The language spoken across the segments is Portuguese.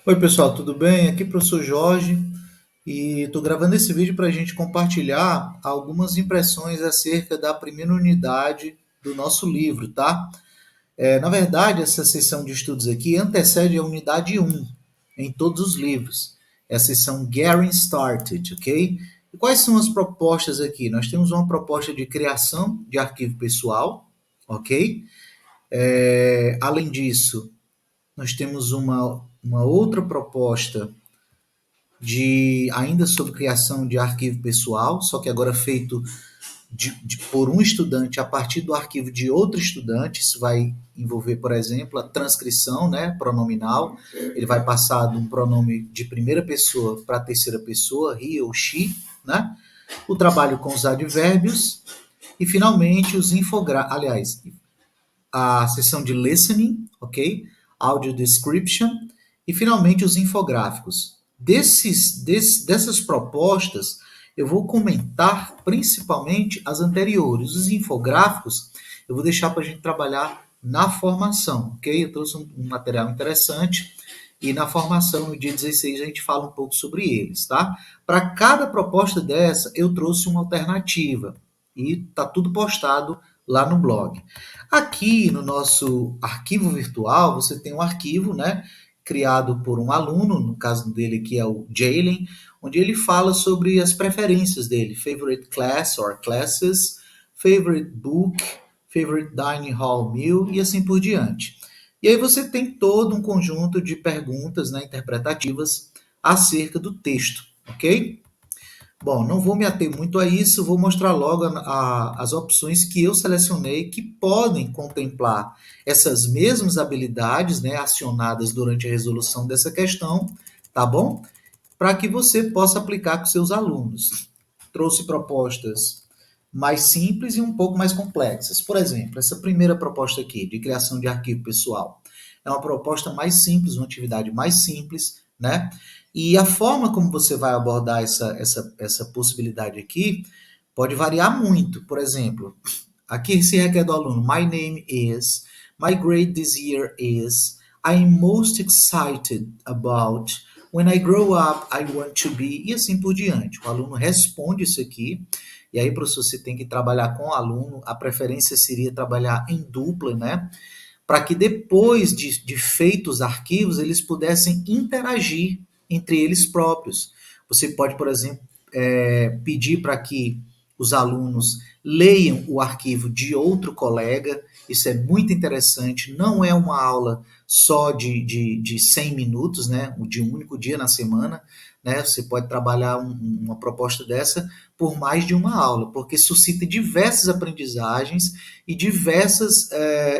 Oi, pessoal, tudo bem? Aqui é o professor Jorge e estou gravando esse vídeo para a gente compartilhar algumas impressões acerca da primeira unidade do nosso livro, tá? Na verdade, essa sessão de estudos aqui antecede a unidade um em todos os livros. É a sessão Getting Started, ok? E quais são as propostas aqui? Nós temos uma proposta de criação de arquivo pessoal, ok? Além disso, nós temos uma outra proposta de ainda sobre criação de arquivo pessoal, só que agora feito por um estudante a partir do arquivo de outro estudante. Isso vai envolver, por exemplo, a transcrição, né, pronominal. Ele vai passar de um pronome de primeira pessoa para a terceira pessoa, he ou she, né? O trabalho com os advérbios e, finalmente, os infográficos. Aliás, a sessão de listening, ok? Audio description e, finalmente, os infográficos. Dessas propostas, eu vou comentar principalmente as anteriores. Os infográficos eu vou deixar para a gente trabalhar na formação, ok? Eu trouxe um material interessante e na formação, no dia 16, a gente fala um pouco sobre eles, tá? Para cada proposta dessa, eu trouxe uma alternativa e tá tudo postado lá no blog. Aqui no nosso arquivo virtual, você tem um arquivo, né, criado por um aluno, no caso dele que é o Jalen, onde ele fala sobre as preferências dele, favorite class or classes, favorite book, favorite dining hall meal e assim por diante. E aí você tem todo um conjunto de perguntas, né, interpretativas acerca do texto, ok? Bom, não vou me ater muito a isso, vou mostrar logo as opções que eu selecionei que podem contemplar essas mesmas habilidades, né, acionadas durante a resolução dessa questão, tá bom? Para que você possa aplicar com seus alunos. Trouxe propostas mais simples e um pouco mais complexas. Por exemplo, essa primeira proposta aqui, de criação de arquivo pessoal, é uma proposta mais simples, uma atividade mais simples, né? E a forma como você vai abordar essa possibilidade aqui pode variar muito. Por exemplo, aqui se requer do aluno: My name is, my grade this year is, I'm most excited about, when I grow up I want to be, e assim por diante. O aluno responde isso aqui, e aí, professor, você tem que trabalhar com o aluno. A preferência seria trabalhar em dupla, né? Para que depois de feitos os arquivos, eles pudessem interagir entre eles próprios. Você pode, por exemplo, pedir para que os alunos leiam o arquivo de outro colega. Isso é muito interessante. Não é uma aula só de 100 minutos, né? De um único dia na semana. Né? Você pode trabalhar uma proposta dessa por mais de uma aula, porque suscita diversas aprendizagens e diversas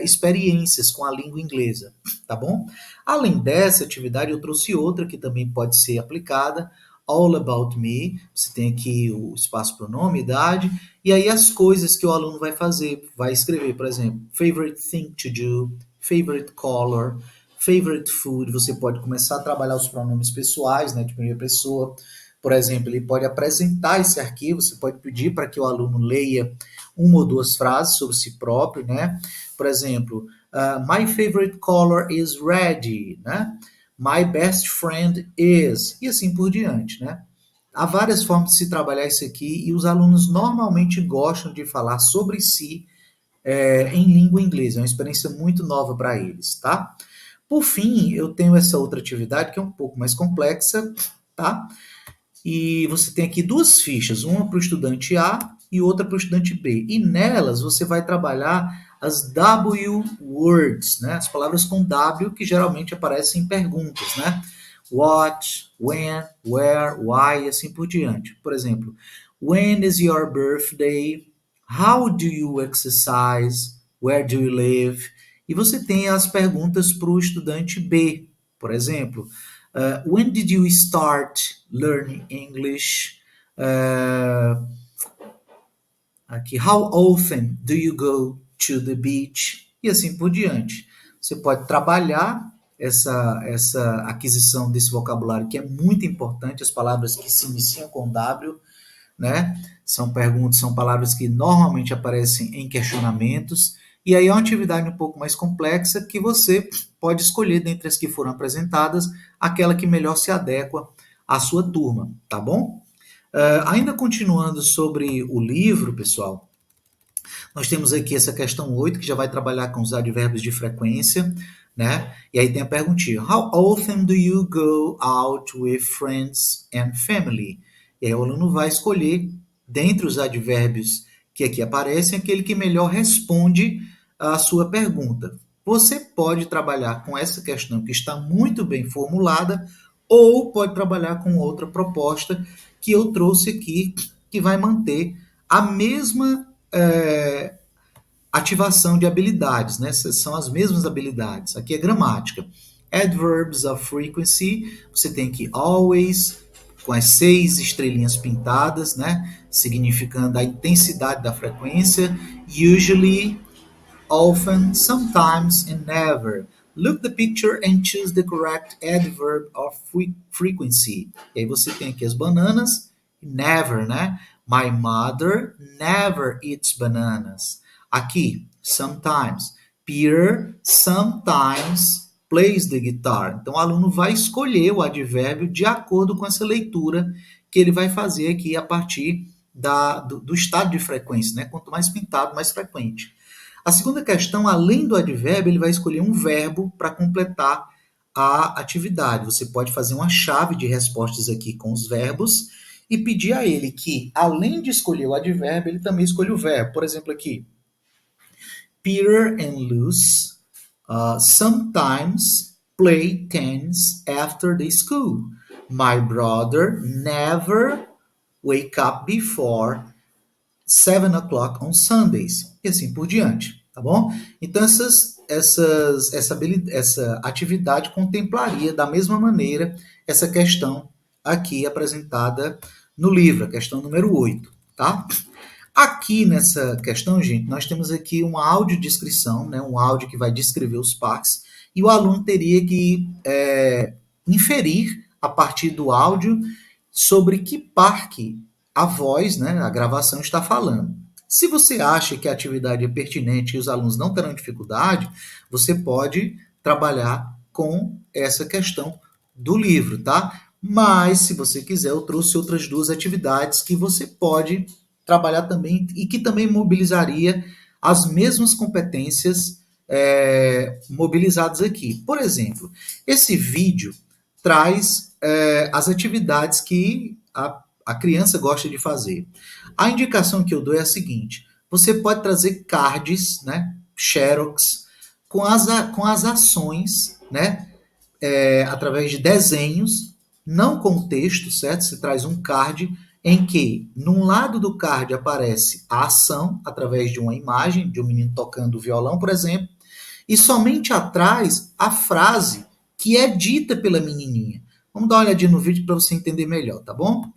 experiências com a língua inglesa, tá bom? Além dessa atividade, eu trouxe outra que também pode ser aplicada, All About Me. Você tem aqui o espaço pronome, idade, e aí as coisas que o aluno vai fazer, vai escrever, por exemplo, favorite thing to do, favorite color, favorite food. Você pode começar a trabalhar os pronomes pessoais, né, de primeira pessoa. Por exemplo, ele pode apresentar esse arquivo, você pode pedir para que o aluno leia uma ou duas frases sobre si próprio, né? Por exemplo, my favorite color is red, né? My best friend is, e assim por diante, né? Há várias formas de se trabalhar isso aqui e os alunos normalmente gostam de falar sobre si em língua inglesa. É uma experiência muito nova para eles, tá? Por fim, eu tenho essa outra atividade que é um pouco mais complexa, tá? E você tem aqui duas fichas, uma para o estudante A e outra para o estudante B. E nelas você vai trabalhar as W words, né? As palavras com W que geralmente aparecem em perguntas, né? What, when, where, why e assim por diante. Por exemplo, when is your birthday? How do you exercise? Where do you live? E você tem as perguntas para o estudante B, por exemplo. When did you start learning English? Uh, Aqui, how often do you go to the beach? E assim por diante. Você pode trabalhar essa aquisição desse vocabulário que é muito importante, as palavras que se iniciam com W, né? São perguntas, são palavras que normalmente aparecem em questionamentos E aí é uma atividade um pouco mais complexa que você pode escolher dentre as que foram apresentadas aquela que melhor se adequa à sua turma, tá bom? Ainda continuando sobre o livro, pessoal, nós temos aqui essa questão 8 que já vai trabalhar com os advérbios de frequência, né? E aí tem a perguntinha: How often do you go out with friends and family? E aí o aluno vai escolher, dentre os advérbios que aqui aparecem, aquele que melhor responde à sua pergunta. Você pode trabalhar com essa questão que está muito bem formulada, ou pode trabalhar com outra proposta que eu trouxe aqui, que vai manter a mesma ativação de habilidades, né? São as mesmas habilidades. Aqui é gramática. Adverbs of frequency, você tem que always, com as 6 estrelinhas pintadas, né? Significando a intensidade da frequência. Usually, often, sometimes, and never. Look the picture and choose the correct adverb of frequency. E aí você tem aqui as bananas, never, né? My mother never eats bananas. Aqui, sometimes. Peter sometimes plays the guitar. Então, o aluno vai escolher o advérbio de acordo com essa leitura que ele vai fazer aqui a partir do estado de frequência, né? Quanto mais pintado, mais frequente. A segunda questão, além do advérbio, ele vai escolher um verbo para completar a atividade. Você pode fazer uma chave de respostas aqui com os verbos e pedir a ele que, além de escolher o advérbio, ele também escolha o verbo. Por exemplo, aqui, Peter and Luz sometimes play tennis after the school. My brother never wake up before 7 o'clock on Sundays, e assim por diante, tá bom? Então, essa atividade contemplaria da mesma maneira essa questão aqui apresentada no livro, a questão número 8, tá? Aqui nessa questão, gente, nós temos aqui uma audiodescrição, né, um áudio que vai descrever os parques, e o aluno teria que inferir, a partir do áudio, sobre que parque a voz, né, a gravação está falando. Se você acha que a atividade é pertinente e os alunos não terão dificuldade, você pode trabalhar com essa questão do livro, tá? Mas, se você quiser, eu trouxe outras duas atividades que você pode trabalhar também e que também mobilizaria as mesmas competências mobilizadas aqui. Por exemplo, esse vídeo traz as atividades que a criança gosta de fazer. A indicação que eu dou é a seguinte: você pode trazer cards, né, xerox, com as ações, né, através de desenhos, não com texto, certo? Você traz um card em que, num lado do card aparece a ação, através de uma imagem, de um menino tocando violão, por exemplo, e somente atrás a frase que é dita pela menininha. Vamos dar uma olhadinha no vídeo para você entender melhor, tá bom?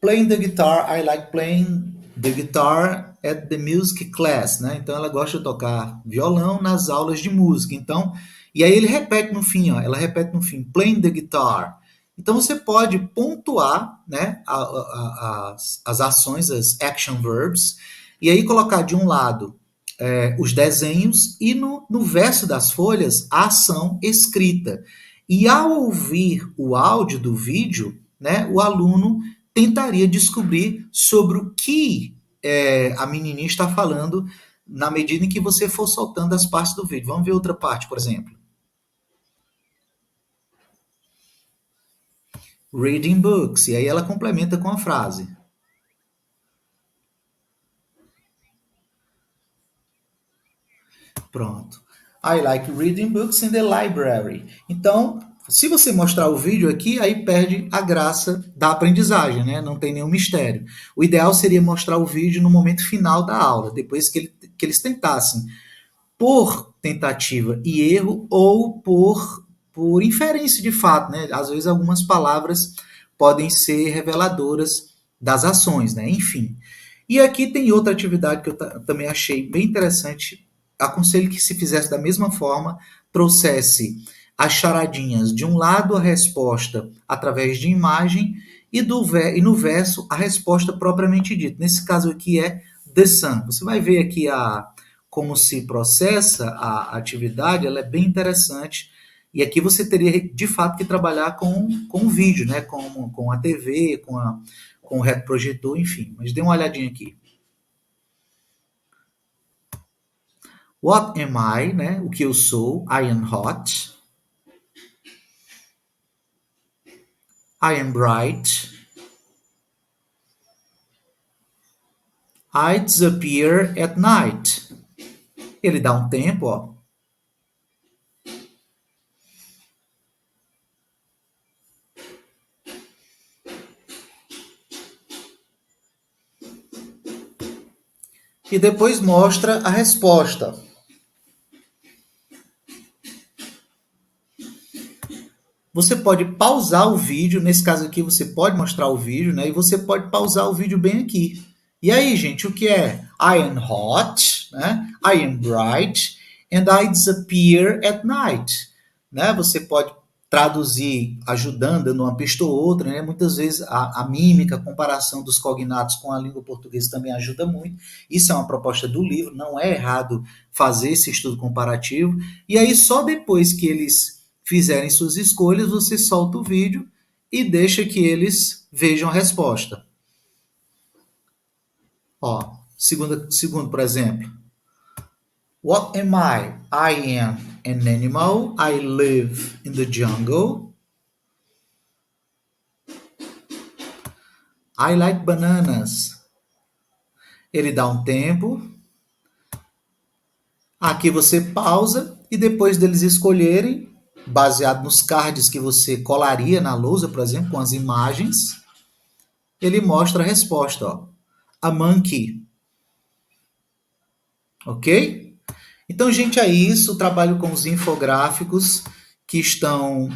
Playing the guitar, I like playing the guitar at the music class, né? Então ela gosta de tocar violão nas aulas de música. Então, e aí ele repete no fim, ó, ela repete no fim, playing the guitar. Então você pode pontuar, né, as ações, as action verbs, e aí colocar de um lado os desenhos e no verso das folhas a ação escrita. E ao ouvir o áudio do vídeo, né, o aluno tentaria descobrir sobre o que a menininha está falando na medida em que você for soltando as partes do vídeo. Vamos ver outra parte, por exemplo. Reading books. E aí ela complementa com a frase. Pronto. I like reading books in the library. Então, se você mostrar o vídeo aqui, aí perde a graça da aprendizagem, né? Não tem nenhum mistério. O ideal seria mostrar o vídeo no momento final da aula, depois que eles tentassem, por tentativa e erro ou por inferência de fato, né? Às vezes algumas palavras podem ser reveladoras das ações, né? Enfim. E aqui tem outra atividade que eu também achei bem interessante. Aconselho que se fizesse da mesma forma, trouxesse as charadinhas de um lado, a resposta através de imagem, e no verso a resposta propriamente dita. Nesse caso aqui é the sun. Você vai ver aqui como se processa a atividade, ela é bem interessante. E aqui você teria de fato que trabalhar com o vídeo, né? Com a TV, com o retroprojetor, enfim. Mas dê uma olhadinha aqui. What am I, né? O que eu sou? I am hot. I am bright. I disappear at night. Ele dá um tempo, ó. E depois mostra a resposta. Você pode pausar o vídeo, nesse caso aqui você pode mostrar o vídeo, né? E você pode pausar o vídeo bem aqui. E aí, gente, o que é? I am hot, né? I am bright and I disappear at night, né? Você pode traduzir ajudando, dando uma pista ou outra, né? Muitas vezes a mímica, a comparação dos cognatos com a língua portuguesa também ajuda muito. Isso é uma proposta do livro, não é errado fazer esse estudo comparativo. E aí, só depois que eles fizerem suas escolhas, você solta o vídeo e deixa que eles vejam a resposta. Ó, segundo, por exemplo. What am I? I am an animal. I live in the jungle. I like bananas. Ele dá um tempo. Aqui você pausa e depois deles escolherem, baseado nos cards que você colaria na lousa, por exemplo, com as imagens, ele mostra a resposta, ó. A monkey. Ok? Então, gente, é isso. Trabalho com os infográficos que estão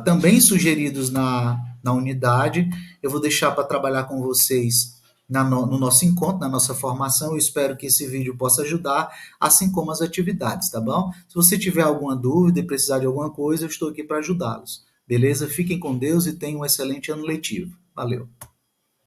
também sugeridos na unidade. Eu vou deixar para trabalhar com vocês no nosso encontro, na nossa formação. Eu espero que esse vídeo possa ajudar, assim como as atividades, tá bom? Se você tiver alguma dúvida e precisar de alguma coisa, eu estou aqui para ajudá-los. Beleza? Fiquem com Deus e tenham um excelente ano letivo. Valeu!